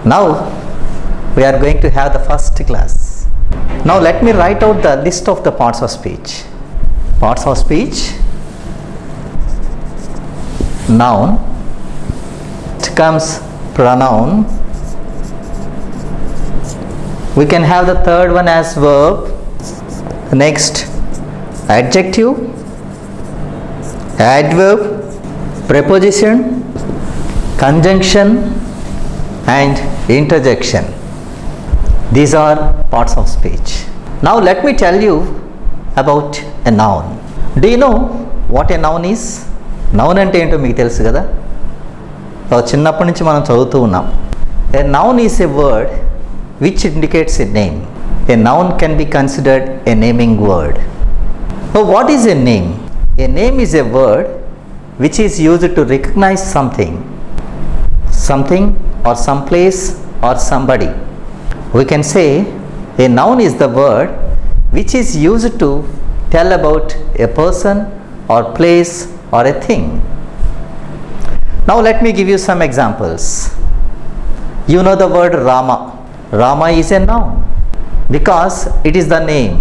Now we are going to have the first class. Now let me write out the list of the parts of speech. Parts of speech: noun, it comes pronoun. We can have the third one as verb. Next, adjective, adverb, preposition, conjunction and interjection. These are parts of speech. Now let me tell you about a noun. Do you know what a noun is? Noun అంటే ఏంటో మీకు తెలుసు కదా, చిన్నప్పటి నుంచి మనం చదువుతూ ఉన్నాం. A noun is a word which indicates a name. A noun can be considered a naming word. So what is a name? A name is a word which is used to recognize something or some place or somebody. We can say a noun is the word which is used to tell about a person or place or a thing. Now let me give you some examples. You know the word Rama. Rama is a noun because it is the name.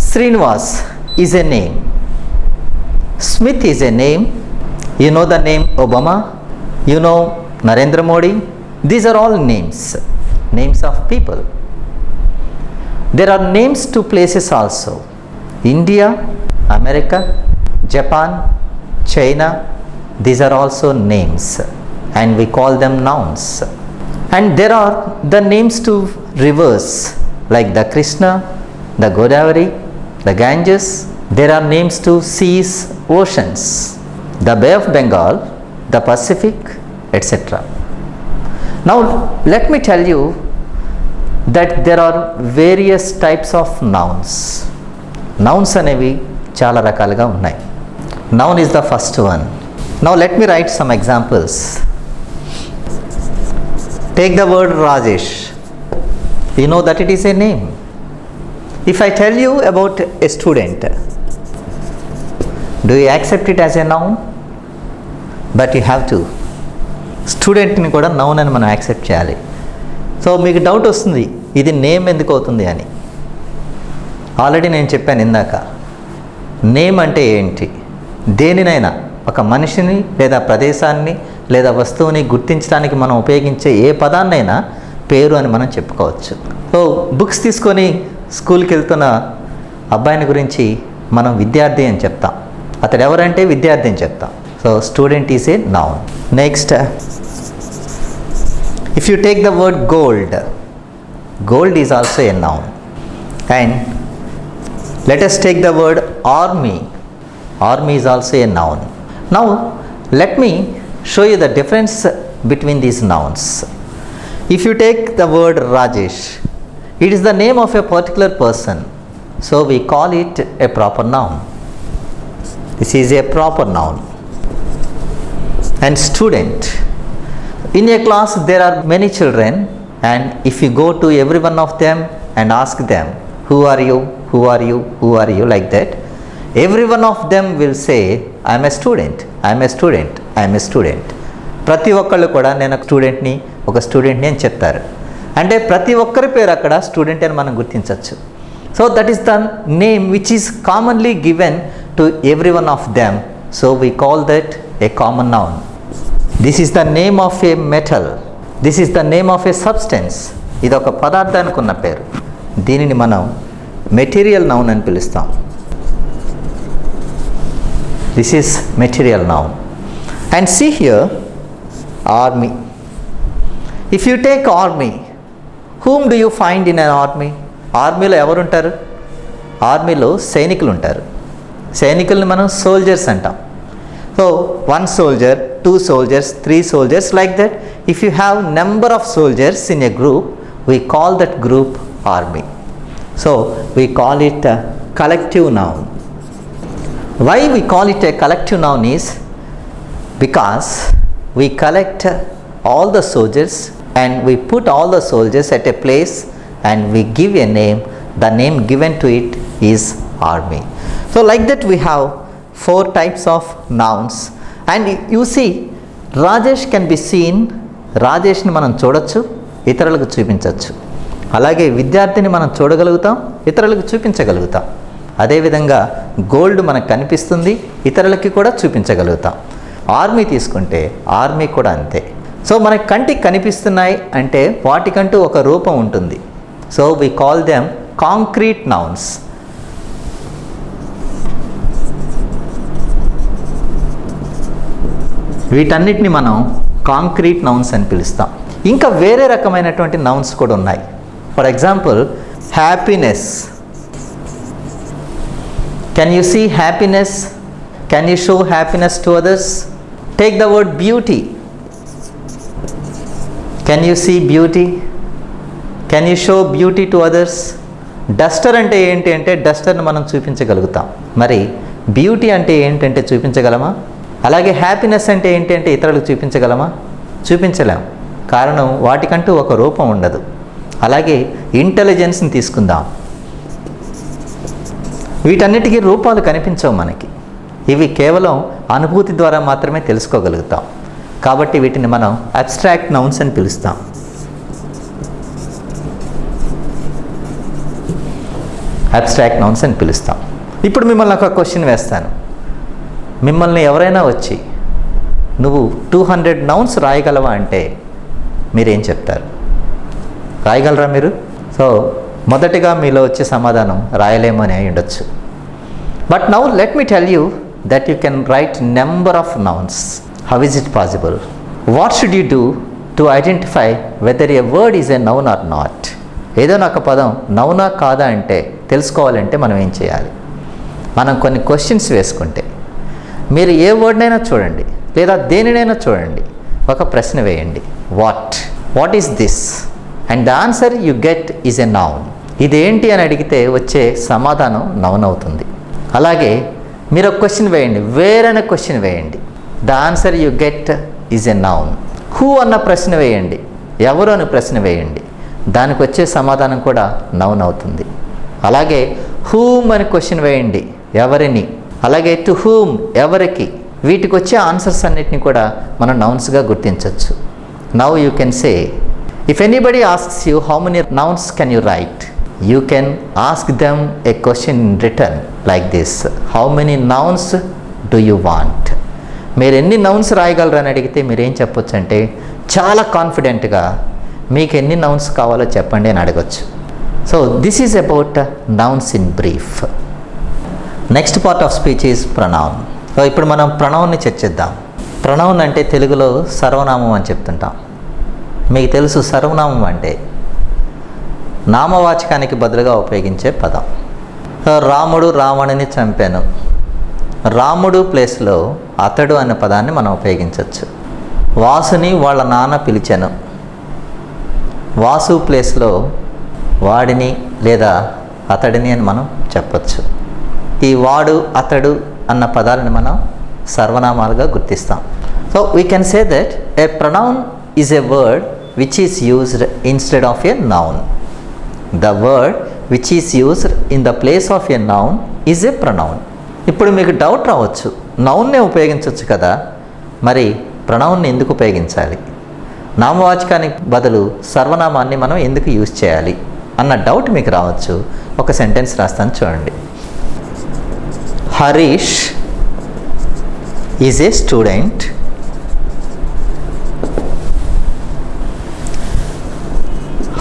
Srinivas is a name. Smith is a name. You know the name Obama. You know Narendra Modi. These are all names of people. There are names to places also. India, America, Japan, China, these are also names and we call them nouns. And there are the names to rivers like the Krishna, the Godavari, the Ganges. There are names to seas, oceans, the Bay of Bengal, the Pacific, etc. Now let me tell you that there are various types of nouns. Nouns అనేవి చాలా రకాలుగా ఉన్నాయి. Noun is the first one. Now let me write some examples. Take the word Rajesh. You know that it is a name. If I tell you about a student, do you accept it as a noun? But you have to. స్టూడెంట్ని కూడా noun అని మనం accept చేయాలి. So మీకు doubt వస్తుంది, ఇది name ఎందుకు అవుతుంది అని. ఆల్రెడీ నేను చెప్పాను ఇందాక, నేమ్ అంటే ఏంటి, దేనినైనా ఒక మనిషిని లేదా ప్రదేశాన్ని లేదా వస్తువుని గుర్తించడానికి మనం ఉపయోగించే ఏ పదాన్నైనా పేరు అని మనం చెప్పుకోవచ్చు. సో బుక్స్ తీసుకొని స్కూల్కి వెళ్తున్న అబ్బాయిని గురించి మనం విద్యార్థి అని చెప్తాం. అతడు ఎవరంటే విద్యార్థి అని చెప్తాం. So student is a noun. Next, if you take the word gold, gold is also a noun. And let us take the word army. Army is also a noun. Now let me show you the difference between these nouns. If you take the word Rajesh, it is the name of a particular person, so we call it a proper noun. This is a proper noun. And student, in a class there are many children, and if you go to every one of them and ask them, who are you, who are you, who are you, like that, every one of them will say, I am a student, I am a student, I am a student. ప్రతి ఒక్కళ్ళు కూడా నేను ఒక స్టూడెంట్ని అని చెప్తారు. అంటే ప్రతి ఒక్కరి పేరు అక్కడ స్టూడెంట్ అని మనం గుర్తించవచ్చు. So that is the name which is commonly given to every one of them, so we call that a common noun. This is the name of a metal. This is the name of a substance. ఇది ఒక పదార్థానికి ఉన్న పేరు. దీనిని మనం material noun అని పిలుస్తాం. This is material noun. And see here, army. If you take army, whom do you find in an army? ఆర్మీలో ఎవరు ఉంటారు? ఆర్మీలో సైనికులు ఉంటారు. సైనికుల్ని మనం సోల్జర్స్ అంటాం. So one soldier, two soldiers, three soldiers, like that. If you have number of soldiers in a group, we call that group army. So we call it a collective noun. Why we call it a collective noun is because we collect all the soldiers and we put all the soldiers at a place and we give a name. The name given to it is army. So like that we have 4 types of nouns, and you see Rajesh can be seen రాజేష్ని మనం చూడొచ్చు, ఇతరులకు చూపించవచ్చు. అలాగే విద్యార్థిని మనం చూడగలుగుతాం, ఇతరులకు చూపించగలుగుతాం. అదేవిధంగా గోల్డ్ మనకు కనిపిస్తుంది, ఇతరులకి కూడా చూపించగలుగుతాం. ఆర్మీ తీసుకుంటే ఆర్మీ కూడా అంతే. సో మనకి కంటికి కనిపిస్తున్నాయి అంటే వాటికంటూ ఒక రూపం ఉంటుంది. So we call them concrete nouns. వీటన్నిటిని మనం కాంక్రీట్ నౌన్స్ అని పిలుస్తాం. ఇంకా వేరే రకమైనటువంటి నౌన్స్ కూడా ఉన్నాయి. For example happiness. Can you see happiness? Can you show happiness to others? Take the word beauty. Can you see beauty? Can you show beauty to others? Duster అంటే ఏంటి అంటే డస్టర్ని మనం చూపించగలుగుతాం. మరి బ్యూటీ అంటే ఏంటంటే చూపించగలమా? అలాగే హ్యాపీనెస్ అంటే ఏంటి అంటే ఇతరులకు చూపించగలమా? చూపించలేం. కారణం వాటికంటూ ఒక రూపం ఉండదు. అలాగే ఇంటెలిజెన్స్ని తీసుకుందాం. వీటన్నిటికీ రూపాలు కనిపించవు మనకి. ఇవి కేవలం అనుభూతి ద్వారా మాత్రమే తెలుసుకోగలుగుతాం. కాబట్టి వీటిని మనం అబ్స్ట్రాక్ట్ నౌన్స్ అని పిలుస్తాం. అబ్స్ట్రాక్ట్ నౌన్స్ అని పిలుస్తాం. ఇప్పుడు మిమ్మల్ని ఒక క్వశ్చన్ వేస్తాను. మిమ్మల్ని ఎవరైనా వచ్చి నువ్వు 200 నౌన్స్ రాయగలవా అంటే మీరేం చెప్తారు? రాయగలరా మీరు? సో మొదటిగా మీలో వచ్చే సమాధానం రాయలేము అని అయి ఉండొచ్చు. But now let me tell you that you can write number of nouns. How is it possible? What should you do to identify whether a word is a noun or not? ఏదైనా ఒక పదం నౌనా కాదా అంటే తెలుసుకోవాలంటే మనం ఏం చేయాలి? మనం కొన్ని క్వశ్చన్స్ వేసుకుంటే, మీరు ఏ వర్డ్నైనా చూడండి లేదా దేనినైనా చూడండి, ఒక ప్రశ్న వేయండి. What is this? And the answer you get is a noun. ఇదేంటి అని అడిగితే వచ్చే సమాధానం నౌన్ అవుతుంది. అలాగే మీరు ఒక క్వశ్చన్ వేయండి, వేర్ అనే క్వశ్చన్ వేయండి, the answer you get is a noun. Who అన్న ప్రశ్న వేయండి, ఎవరు అనే ప్రశ్న వేయండి, దానికి వచ్చే సమాధానం కూడా నౌన్ అవుతుంది. అలాగే హూమ్ అని క్వశ్చన్ వేయండి, ఎవరిని, అలాగే టు హూమ్ ఎవరికి, వీటికి వచ్చే ఆన్సర్స్ అన్నిటిని కూడా మనం నౌన్స్గా గుర్తించవచ్చు. Now you can say, if anybody asks you how many nouns can you right, you can ask them A question in return like this, how many nouns do you want? మీరు ఎన్ని nouns రాయగలరు అని అడిగితే మీరేం చెప్పొచ్చు అంటే చాలా కాన్ఫిడెంట్గా మీకు ఎన్ని నౌన్స్ కావాలో చెప్పండి అని అడగచ్చు. So this is about nouns in brief. Next part of speech is pronoun. So ఇప్పుడు మనం ప్రొనౌన్ని చర్చిద్దాం. ప్రొనౌన్ అంటే తెలుగులో సర్వనామం అని చెప్తుంటాం. మీకు తెలుసు సర్వనామం అంటే నామవాచకానికి బదులుగా ఉపయోగించే పదం. రాముడు రావణుని చంపాను. రాముడు ప్లేస్లో అతడు అనే పదాన్ని మనం ఉపయోగించవచ్చు. వాసుని వాళ్ళ నాన్న పిలిచాను. వాసు ప్లేస్లో వాడిని లేదా అతడిని అని మనం చెప్పచ్చు. ఈ వాడు అతడు అన్న పదాలను మనం సర్వనామాలుగా గుర్తిస్తాం. So we can say that a pronoun is a word which is used instead of a noun. The word which is used in the place of a noun is a pronoun. ఇప్పుడు మీకు doubt రావచ్చు, నౌన్నే ఉపయోగించవచ్చు కదా, మరి ప్రొనౌన్ని ఎందుకు ఉపయోగించాలి, నామవాచకానికి బదులు సర్వనామాన్ని మనం ఎందుకు యూజ్ చేయాలి అన్న డౌట్ మీకు రావచ్చు. ఒక సెంటెన్స్ రాస్తాను చూడండి. Harish is a student.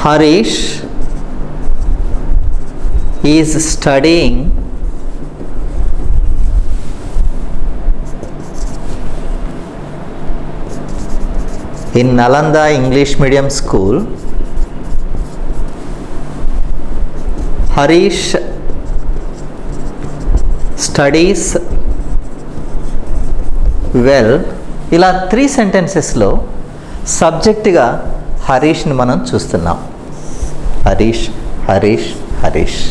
Harish is studying in Nalanda English Medium School. Harish studies well. ఇలా 3 సెంటెన్సెస్లో సబ్జెక్ట్గా హరీష్ని మనం చూస్తున్నాం. హరీష్ హరీష్ హరీష్.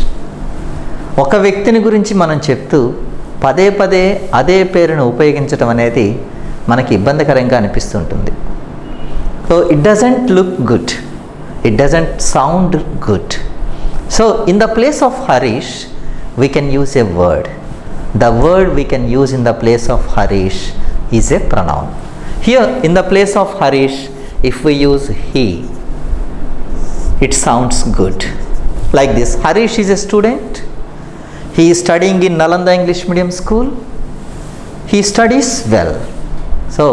ఒక వ్యక్తిని గురించి మనం చెప్తూ పదే పదే అదే పేరును ఉపయోగించడం అనేది మనకి ఇబ్బందికరంగా అనిపిస్తుంటుంది. So it doesn't look good, it doesn't sound good. So in the place of Harish we can use a word. The word we can use in the place of Harish is a pronoun. Here in the place of Harish if we use he, it sounds good. Like this, Harish is a student. He is studying in Nalanda English Medium School. He studies well. So,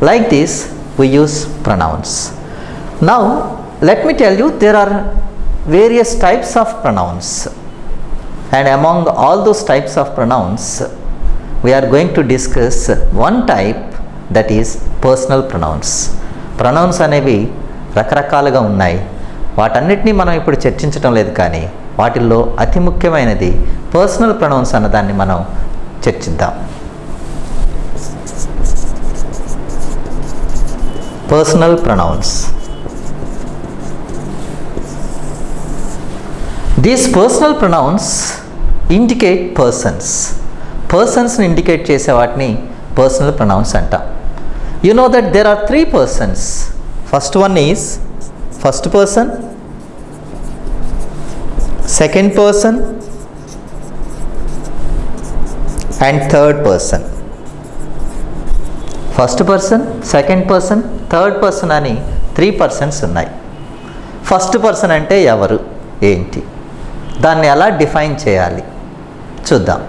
like this, we use pronouns. Now, let me tell you, there are various types of pronouns. And among all those types of pronouns, we are going to discuss one type, that is personal pronouns. Pronouns అనేవి రకరకాలుగా ఉన్నాయి. వాటన్నిటినీ మనం ఇప్పుడు చర్చించడం లేదు, కానీ వాటిల్లో అతి ముఖ్యమైనది పర్సనల్ ప్రొనౌన్స్ అన్నదాన్ని మనం చర్చిద్దాం. Personal pronouns. These personal pronouns indicate persons. పర్సన్స్ని ఇండికేట్ చేసే వాటిని పర్సనల్ ప్రొనౌన్స్ అంటాం. You know that there are three persons. First one is first person, second person, and third person. First person, second person, third person అని 3 persons ఉన్నాయి. First person అంటే ఎవరు, ఏంటి, దాన్ని ఎలా డిఫైన్ చేయాలి చూద్దాం.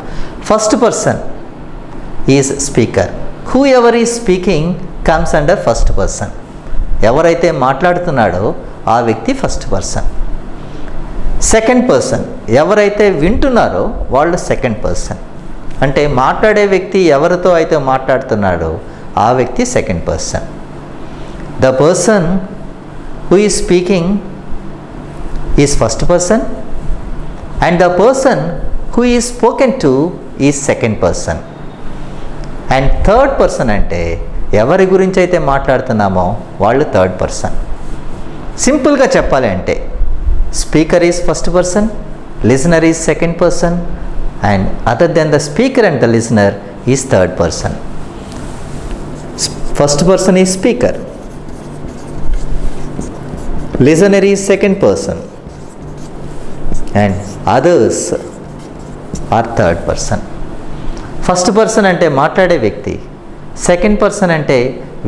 First person is speaker. Who ever is speaking comes under first person. ఎవరైతే మాట్లాడుతున్నాడో ఆ వ్యక్తి ఫస్ట్ పర్సన్. సెకండ్ పర్సన్, ఎవరైతే వింటున్నారో వాళ్ళు సెకండ్ పర్సన్. అంటే మాట్లాడే వ్యక్తి ఎవరితో అయితే మాట్లాడుతున్నాడో ఆ వ్యక్తి second person. The person who is speaking is first person and the person who is spoken to is second person. And third person అంటే ఎవరి గురించి అయితే మాట్లాడుతున్నామో వాళ్ళు థర్డ్ పర్సన్. సింపుల్గా చెప్పాలి అంటే speaker is first person, listener is second person, and other then the speaker and the listener is third person. First person is speaker, listener is second person, and others are third person. First person అంటే మాట్లాడే వ్యక్తి, second person అంటే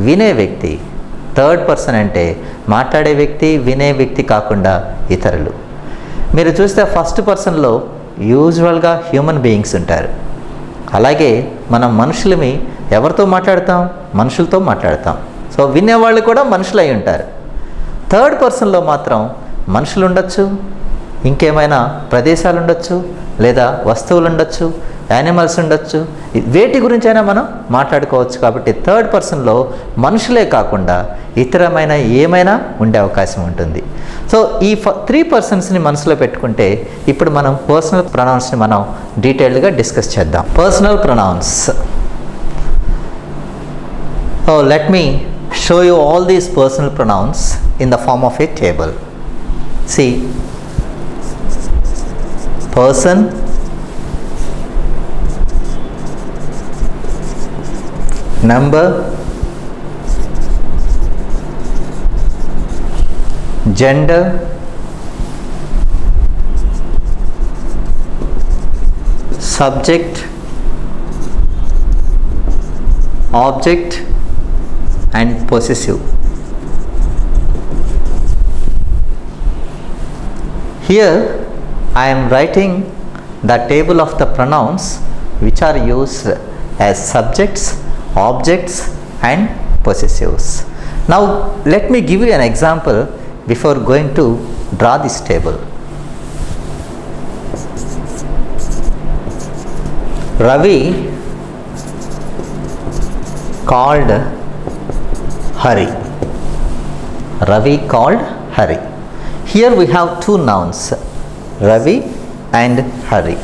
వినే వ్యక్తి, third person అంటే మాట్లాడే వ్యక్తి వినే వ్యక్తి కాకుండా ఇతరులు. మీరు చూస్తే ఫస్ట్ పర్సన్లో యూజువల్గా హ్యూమన్ బీయింగ్స్ ఉంటారు. అలాగే మనం మనుషులమి ఎవరితో మాట్లాడతాం, మనుషులతో మాట్లాడతాం. సో వినేవాళ్ళు కూడా మనుషులు అయి ఉంటారు. థర్డ్ పర్సన్లో మాత్రం మనుషులు ఉండొచ్చు, ఇంకేమైనా ప్రదేశాలు ఉండొచ్చు, లేదా వస్తువులు ఉండొచ్చు, యానిమల్స్ ఉండొచ్చు, వేటి గురించి అయినా మనం మాట్లాడుకోవచ్చు. కాబట్టి థర్డ్ పర్సన్లో మనుషులే కాకుండా ఇతరమైన ఏమైనా ఉండే అవకాశం ఉంటుంది. సో ఈ 3 పర్సన్స్ని మనసులో పెట్టుకుంటే ఇప్పుడు మనం పర్సనల్ ప్రొనౌన్స్ని మనం డీటెయిల్డ్గా డిస్కస్ చేద్దాం. Personal pronouns. Let me show you all these personal pronouns in the form of a table. See, person, number, gender, subject, object, and possessive. Here I am writing the table of the pronouns which are used as subjects, objects, and possessives. Now let me give you an example before going to draw this table. Ravi called Hari. Ravi called Hari. Here we have 2 nouns, Ravi and Hari.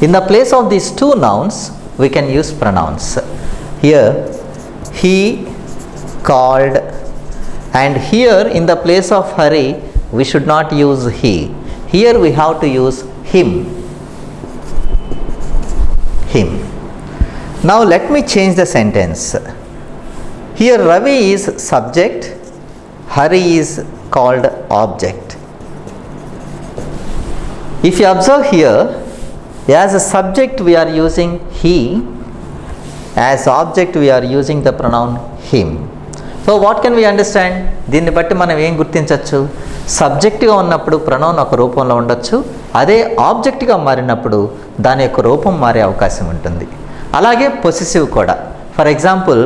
In the place of these 2 nouns, we can use pronouns. Here, he called, and here in the place of Hari, we should not use he. Here we have to use him. Him. Now let me change the sentence. Here Ravi is subject, Hari is called object. If you observe here, as a subject we are using he, as object we are using the pronoun him. So what can we understand? దీన్ని బట్టి మనం ఏం గుర్తించవచ్చు? సబ్జెక్ట్గా ఉన్నప్పుడు pronoun ఒక రూపంలో ఉండొచ్చు, అదే ఆబ్జెక్ట్గా మారినప్పుడు దాని యొక్క రూపం మారే అవకాశం ఉంటుంది. అలాగే పొసెసివ్ కూడా. For example,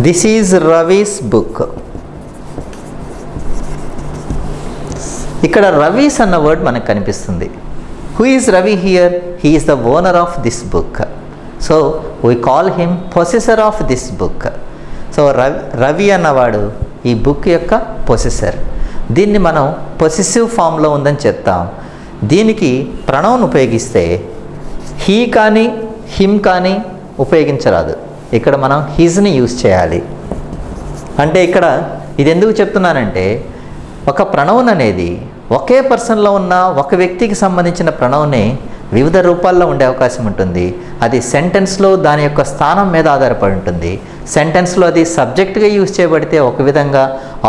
this is Ravi's book. ఇక్కడ రవీస్ అన్న వర్డ్ మనకు కనిపిస్తుంది. Who is Ravi here? He is the owner of this book. So we call him possessor of this book. So Ravi అన్నవాడు ఈ బుక్ యొక్క పొసెసర్. దీన్ని మనం పొసెసివ్ ఫామ్లో ఉందని చెప్తాం. దీనికి ప్రొనౌన్ ఉపయోగిస్తే హీ కానీ హిమ్ కానీ ఉపయోగించరాదు. ఇక్కడ మనం హిజ్ని యూజ్ చేయాలి. అంటే ఇక్కడ ఇది ఎందుకు చెప్తున్నానంటే, ఒక ప్రొనౌన్ అనేది ఒకే పర్సన్లో ఉన్న ఒక వ్యక్తికి సంబంధించిన ప్రొనౌనే వివిధ రూపాల్లో ఉండే అవకాశం ఉంటుంది. అది సెంటెన్స్లో దాని యొక్క స్థానం మీద ఆధారపడి ఉంటుంది. సెంటెన్స్లో అది సబ్జెక్ట్గా యూజ్ చేయబడితే ఒక విధంగా,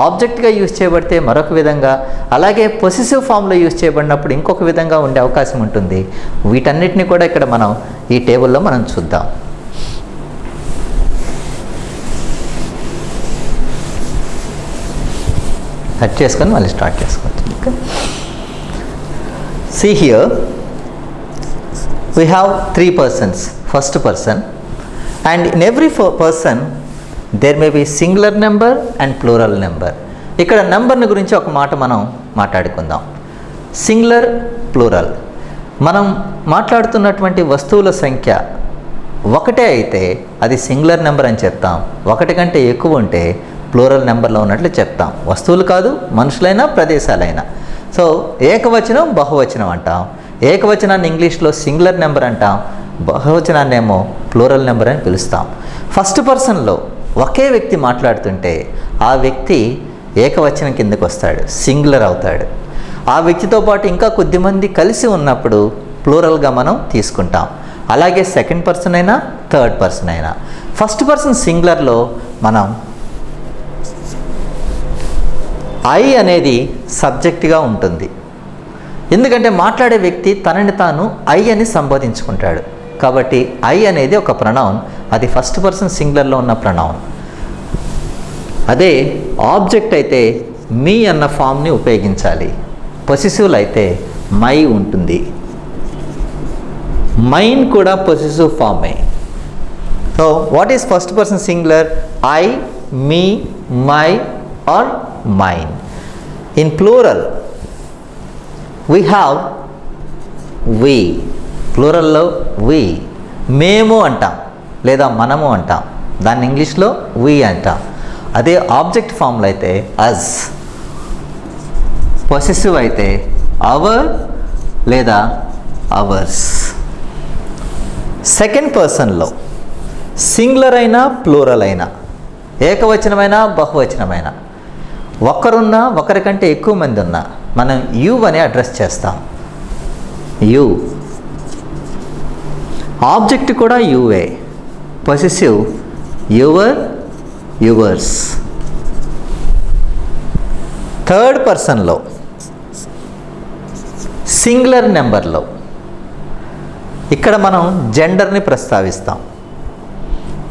ఆబ్జెక్ట్గా యూజ్ చేయబడితే మరొక విధంగా, అలాగే పొసెసివ్ ఫామ్లో యూజ్ చేయబడినప్పుడు ఇంకొక విధంగా ఉండే అవకాశం ఉంటుంది. వీటన్నిటిని కూడా ఇక్కడ మనం ఈ టేబుల్లో మనం చూద్దాం. కట్ చేసుకొని మళ్ళీ స్టార్ట్ చేసుకోవచ్చు. Okay, see here we have 3 persons, first person, and in every person there may be singular number and plural number. ఇక్కడ నెంబర్ని గురించి ఒక మాట మనం మాట్లాడుకుందాం. Singular, plural. మనం మాట్లాడుతున్నటువంటి వస్తువుల సంఖ్య ఒకటే అయితే అది సింగులర్ నెంబర్ అని చెప్తాం. ఒకటి కంటే ఎక్కువ ఉంటే ప్లూరల్ నెంబర్లో ఉన్నట్లు చెప్తాం. వస్తువులు కాదు, మనుషులైనా ప్రదేశాలైనా. సో ఏకవచనం, బహువచనం అంటాం. ఏకవచనాన్ని ఇంగ్లీష్లో సింగులర్ నెంబర్ అంటాం, బహువచనాన్ని ఏమో ప్లూరల్ నెంబర్ అని పిలుస్తాం. ఫస్ట్ పర్సన్లో ఒకే వ్యక్తి మాట్లాడుతుంటే ఆ వ్యక్తి ఏకవచనం కిందకు వస్తాడు, సింగులర్ అవుతాడు. ఆ వ్యక్తితో పాటు ఇంకా కొద్దిమంది కలిసి ఉన్నప్పుడు ప్లూరల్గా మనం తీసుకుంటాం. అలాగే సెకండ్ పర్సన్ అయినా, థర్డ్ పర్సన్ అయినా. ఫస్ట్ పర్సన్ సింగులర్లో మనం ఐ అనేది సబ్జెక్ట్గా ఉంటుంది. ఎందుకంటే మాట్లాడే వ్యక్తి తనని తాను ఐ అని సంబోధించుకుంటాడు. కాబట్టి ఐ అనేది ఒక ప్రొనౌన్, అది ఫస్ట్ పర్సన్ సింగులర్లో ఉన్న ప్రొనౌన్. అదే ఆబ్జెక్ట్ అయితే మీ అన్న ఫామ్ని ఉపయోగించాలి. పొసెసివ్లో అయితే మై ఉంటుంది. మైన్ కూడా పొసెసివ్ ఫామే. So what is first person singular? I, me, my or mine. In plural we have we. ప్లూరల్లో we. మేము అంటాం లేదా మనము అంటాం, దాన్ని ఇంగ్లీష్లో we అంటాం. అదే ఆబ్జెక్ట్ ఫామ్లో అయితే us. పొసెసివ్ అయితే అవర్ లేదా అవర్స్. సెకండ్ పర్సన్లో సింగులర్ అయినా, ప్లూరల్ అయినా, ఏకవచనమైనా, బహువచనమైనా, ఒకరున్నా ఒకరికంటే ఎక్కువ మంది ఉన్నా మనం యు అని అడ్రస్ చేస్తాం. యు. ఆబ్జెక్ట్ కూడా యువే. Possessive your, yours. థర్డ్ పర్సన్లో సింగులర్ నెంబర్లో ఇక్కడ మనం జెండర్ని ప్రస్తావిస్తాం.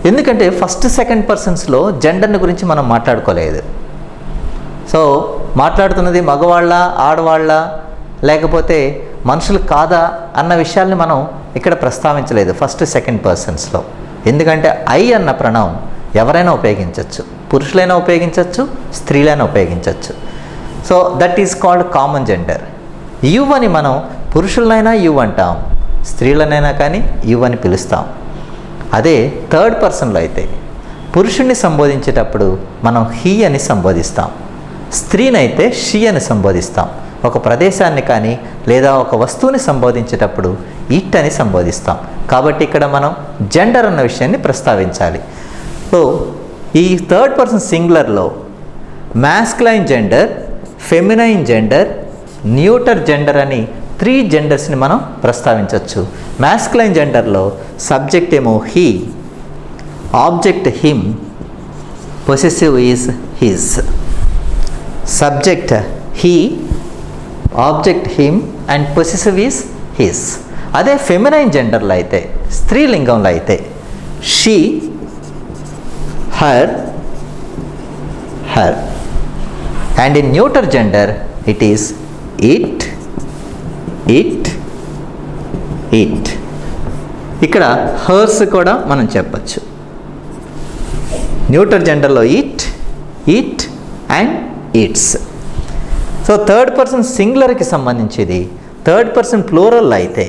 ఎందుకంటే ఫస్ట్ సెకండ్ పర్సన్స్లో జెండర్ని గురించి మనం మాట్లాడుకోలేదు. సో మాట్లాడుతున్నది మగవాళ్ళ, ఆడవాళ్ళ, లేకపోతే మనుషులు కాదా అన్న విషయాల్ని మనం ఇక్కడ ప్రస్తావించలేదు ఫస్ట్ సెకండ్ పర్సన్స్లో. ఎందుకంటే ఐ అన్న ప్రొనౌన్ ఎవరైనా ఉపయోగించవచ్చు, పురుషులైనా ఉపయోగించవచ్చు, స్త్రీలైనా ఉపయోగించవచ్చు. So that is called common gender. You అని మనం పురుషులనైనా యు అంటాం, స్త్రీలనైనా కానీ యు అని పిలుస్తాం. అదే థర్డ్ పర్సన్లో అయితే పురుషుణ్ణి సంబోధించేటప్పుడు మనం హీ అని సంబోధిస్తాం, స్త్రీనైతే షీ అని సంబోధిస్తాం. ఒక ప్రదేశాన్ని కానీ లేదా ఒక వస్తువుని సంబోధించేటప్పుడు ఇట్ అని సంబోధిస్తాం. కాబట్టి ఇక్కడ మనం జెండర్ అన్న విషయాన్ని ప్రస్తావించాలి. సో ఈ థర్డ్ పర్సన్ సింగులర్లో masculine gender, feminine gender, neuter gender అని 3 జెండర్స్ని మనం ప్రస్తావించవచ్చు. మ్యాస్కులైన్ జెండర్లో సబ్జెక్ట్ ఏమో he, object him, possessive is his. Subject he, object him and possessive is his. అదే ఫెమినైన్ జెండర్లో అయితే, స్త్రీలింగంలో అయితే she, her, her. And in neuter gender it is it, it, it. ఇక్కడ హర్స్ కూడా మనం చెప్పచ్చు. న్యూటర్ జెండర్లో it, it and its. So third person సింగులర్కి సంబంధించింది. థర్డ్ పర్సన్ ప్లూరల్ అయితే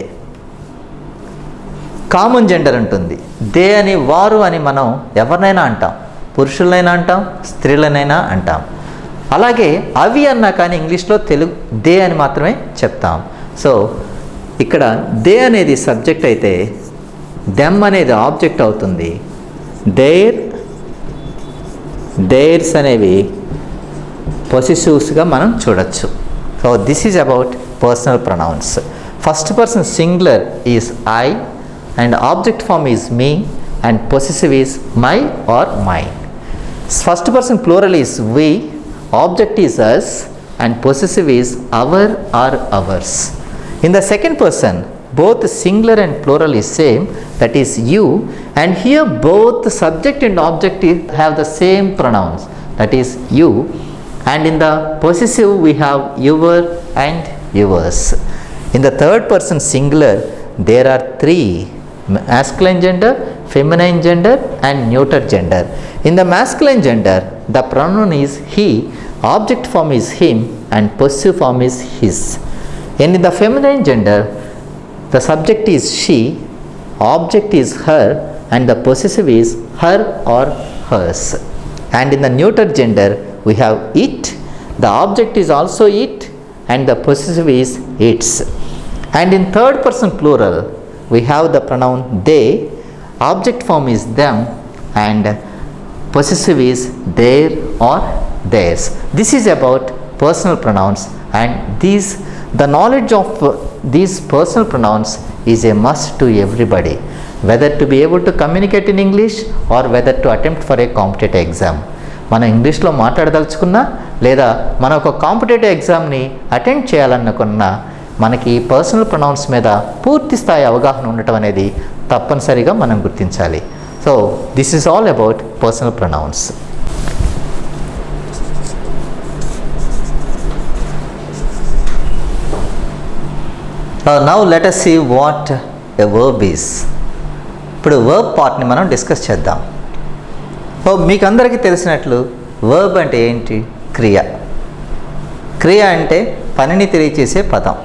కామన్ జెండర్ ఉంటుంది. దే అని, వారు అని మనం ఎవరినైనా అంటాం. పురుషులనైనా అంటాం, స్త్రీలనైనా అంటాం. అలాగే అవి అన్నా కానీ ఇంగ్లీష్లో దే అని మాత్రమే చెప్తాం. సో ఇక్కడ దే అనేది సబ్జెక్ట్ అయితే దెమ్ అనేది ఆబ్జెక్ట్ అవుతుంది. దేర్స్ అనేవి పొసెసివ్స్గా మనం చూడొచ్చు. So this is about personal pronouns. First person singular is I and object form is me and possessive is my or mine. First person plural is we, object is us and possessive is our or ours. In the second person both singular and plural is same, that is you, and here both subject and object have the same pronouns, that is you, and in the possessive we have your and yours. In the third person singular there are three: masculine gender, feminine gender and neuter gender. In the masculine gender the pronoun is he, object form is him and possessive form is his. And in the feminine gender the subject is she, object is her and the possessive is her or hers. And in the neuter gender we have it, the object is also it and the possessive is its. And in third person plural we have the pronoun they, object form is them and possessive is their or theirs. This is about personal pronouns, and the knowledge of these personal pronouns is a must to everybody, whether to be able to communicate in English or whether to attempt for a competitive exam. మనం ఇంగ్లీష్లో మాట్లాడదలుచుకున్నా లేదా మన ఒక competitive ఎగ్జామ్ని attend చేయాలనుకున్నా మనకి ఈ personal pronouns మీద పూర్తి స్థాయి అవగాహన ఉండటం అనేది తప్పనిసరిగా మనం గుర్తించాలి. So this is all about personal pronounce. Now let us see what a verb is. ఇప్పుడు వర్బ్ పార్ట్ని మనం డిస్కస్ చేద్దాం. మీకు అందరికీ తెలిసినట్లు వర్బ్ అంటే ఏంటి? క్రియ. క్రియ అంటే పనిని తెలియచేసే పదం.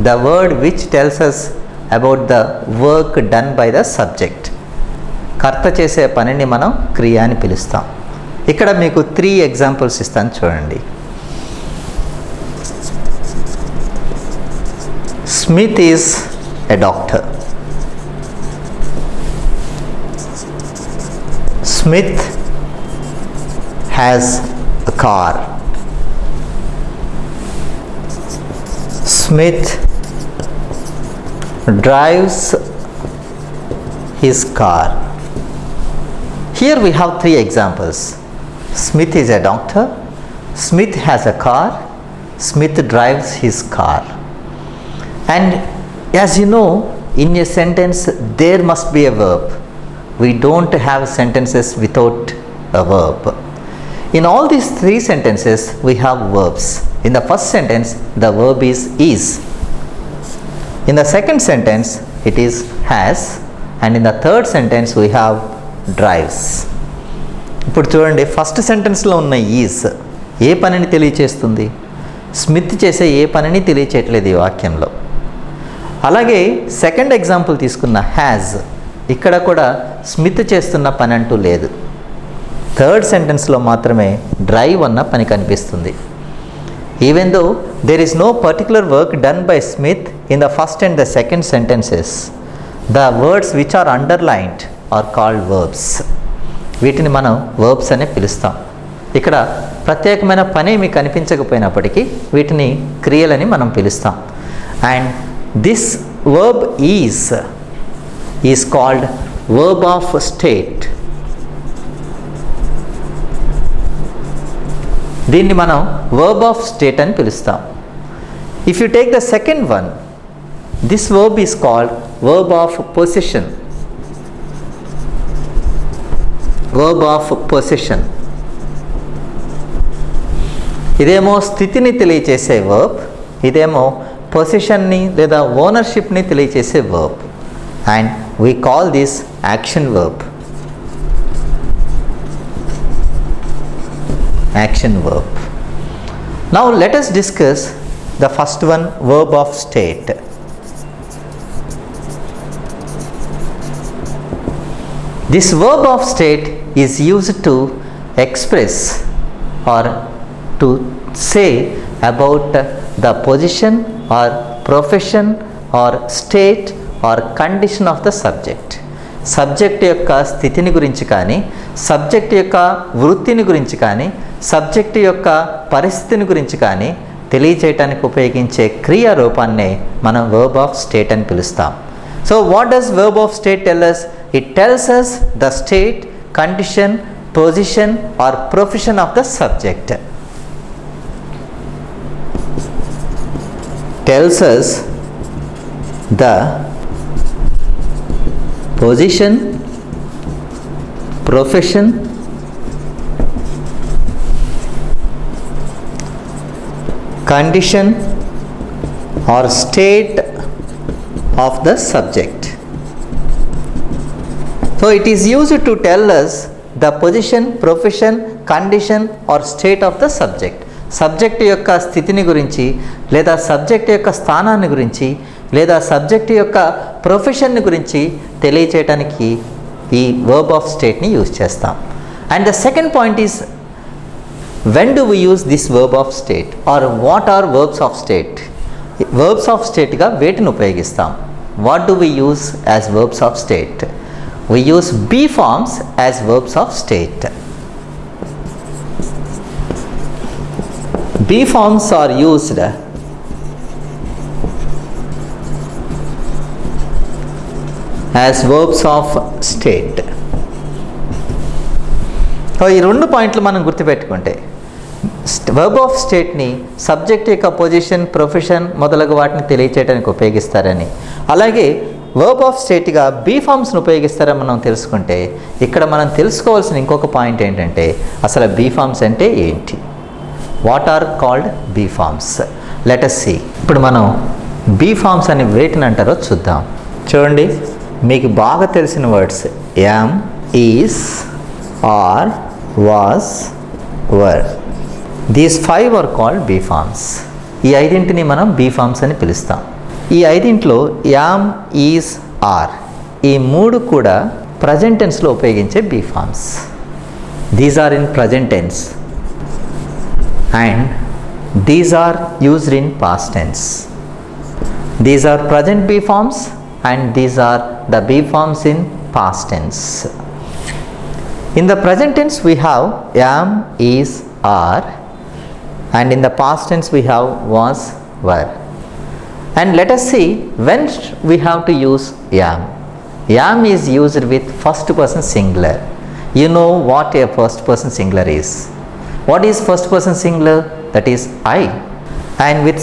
The word which tells us about the work done by the subject. కర్త చేసే పనిని మనం క్రియ అని పిలుస్తాం. ఇక్కడ మీకు 3 ఎగ్జాంపుల్స్ ఇస్తాను చూడండి. Smith is a doctor. Smith has a car. Smith drives his car. Here we have 3 examples. Smith is a doctor. Smith has a car. Smith drives his car. And as you know, in a sentence there must be a verb. We don't have sentences without a verb. In all these 3 sentences we have verbs. In the first sentence the verb is. In the second sentence it is has, and in the third sentence we have drives. ఇప్పుడు చూడండి, first సెంటెన్స్లో ఉన్న is a పనిని తెలియచేస్తుంది? Smith చేసే ఏ పనిని తెలియచేయట్లేదు ఈ వాక్యంలో. అలాగే సెకండ్ ఎగ్జాంపుల్ తీసుకున్న హ్యాజ్, ఇక్కడ కూడా స్మిత్ చేస్తున్న పని అంటూ లేదు. థర్డ్ సెంటెన్స్లో మాత్రమే డ్రైవ్ అన్న పని కనిపిస్తుంది. Even though there is no particular work done by Smith in the first and the second sentences, the words which are underlined are called verbs. వీటిని మనం verbs అని పిలుస్తాం. ఇక్కడ ప్రత్యేకమైన పని మీకు కనిపించకపోయినప్పటికీ వీటిని క్రియలని మనం పిలుస్తాం. And this verb is called verb of state. దీన్ని మనం verb of state అని పిలుస్తాం. If you take the second one, this verb is called verb of possession. verb of possession. ఇదేమో స్థితిని తెలియచేసే వర్బ్, ఇదేమో పొజిషన్ని లేదా ఓనర్షిప్ని తెలియచేసే verb, and we call this action verb. Action verb. Now let us discuss the first one, verb of state. This verb of state is used to express or to say about the position or profession or state or condition of the subject. Subject యొక్క స్థితిని గురించి కానీ, subject యొక్క వృత్తిని గురించి కానీ, subject యొక్క పరిస్థితిని గురించి కానీ తెలియచేయటానికి ఉపయోగించే క్రియా రూపాన్నే మనం verb of state అని పిలుస్తాం. So what does verb of state tell us? It tells us the state, condition, position or profession of the subject. Tells us the position, profession, condition or state of the subject. So it is used to tell us the position, profession, condition or state of the subject. Subject యొక్క స్థితిని గురించి, లేదా subject యొక్క స్థానాన్ని గురించి, లేదా subject యొక్క ప్రొఫెషన్ని గురించి తెలియచేయటానికి ఈ verb of stateని యూజ్ చేస్తాం. And the second point is, when do we use this verb of state or what are verbs of state? Verbs of stateగా వేటిని ఉపయోగిస్తాం? What do we use as verbs of state? We use be forms as verbs of state. Be forms are used as verbs of state. So ఈ రెండు పాయింట్లు మనం గుర్తుపెట్టుకుంటే, verb of stateని subject యొక్క position, profession మొదలగు వాటిని తెలియచేయడానికి ఉపయోగిస్తారని, అలాగే verb of stateగా బీ ఫామ్స్ని ఉపయోగిస్తారని మనం తెలుసుకుంటే, ఇక్కడ మనం తెలుసుకోవాల్సిన ఇంకొక పాయింట్ ఏంటంటే అసలు బీ ఫామ్స్ అంటే ఏంటి? What are called be forms? Let us see. ఇప్పుడు మనం బీ ఫామ్స్ అని వేటిని అంటారో చూద్దాం. చూడండి, మీకు బాగా తెలిసిన words am, is, are, was, were. These 5 are called be forms. ఈ ఐదింటిని మనం బీ ఫామ్స్ అని పిలుస్తాం. ఈ ఐదింట్లో యామ్, ఈస్, ఆర్ ఈ మూడు కూడా ప్రజెంట్ టెన్స్లో ఉపయోగించే be forms. These are in present tense and these are used in past tense. These are present be forms and these are the be forms in past tense. In the present tense we have am, is, are, and in the past tense we have was, were. And let us see when we have to use am. Am is used with first person singular. You know what a first person singular is. What is first person singular? That is I. And with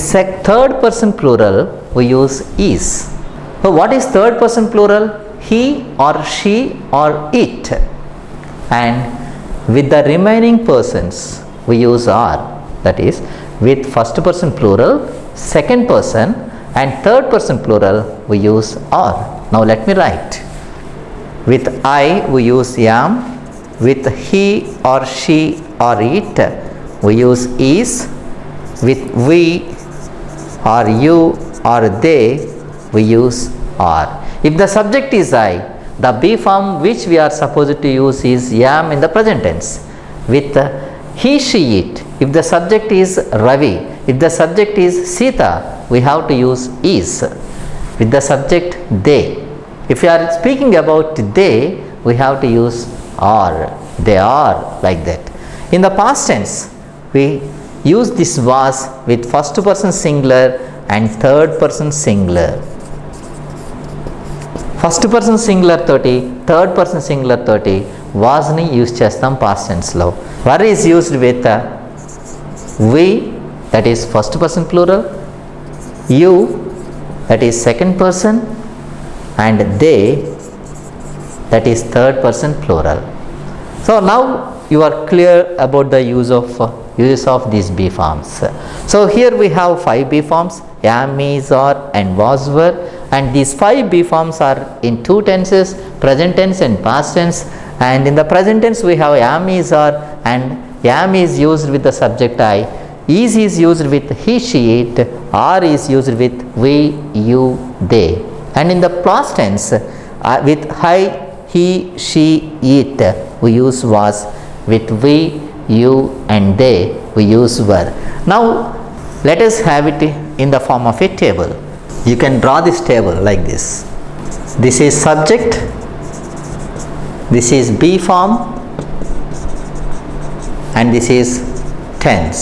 third person plural we use is. So what is third person plural? He or she or it. And with the remaining persons we use are. That is, with first person plural, second person and third person plural we use are. Now let me write. With I we use am. With he or she or it we use is. With we or you or they we use are. If the subject is I, the be form which we are supposed to use is am in the present tense. With he, she, it, if the subject is Ravi, if the subject is Sita, we have to use is. With the subject they, if we are speaking about they, we have to use are. They are, like that. In the past tense we use this was with first person singular and third person singular. First person singular తోటి third person singular తోటి వాజ్ని use చేస్తాం past టెన్స్లో. Were is used with we, that is first person plural, you, that is second person, and they, that is third person plural. So now you are clear about the uses of these B forms. So here we have 5 B forms: am, is, are, and was, were, and these 5 B forms are in 2 tenses: present tense and past tense. And in the present tense we have am, is, are, and am is used with the subject I, is used with he, she, it, are is used with we, you, they. And in the past tense with I, he, she, it, we use was; with we, you, and they, we use were. Now let us have it in the form of a table. You can draw this table like this. This is subject, this is B form, and this is tense.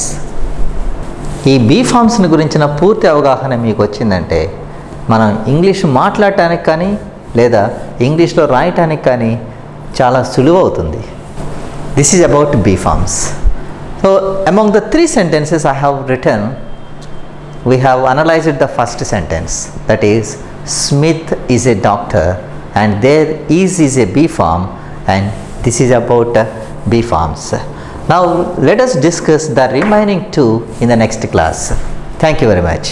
ఈ be ఫామ్స్ని గురించిన పూర్తి అవగాహన మీకు వచ్చిందంటే మనం English మాట్లాడటానికి కానీ లేదా ఇంగ్లీష్లో రాయటానికి కానీ చాలా సులువవుతుంది. This is about be forms. So among the 3 sentences I have written, we have analyzed the first sentence, that is Smith is a doctor, and there is a B form, and this is about B forms. Now let us discuss the remaining 2 in the next class. Thank you very much.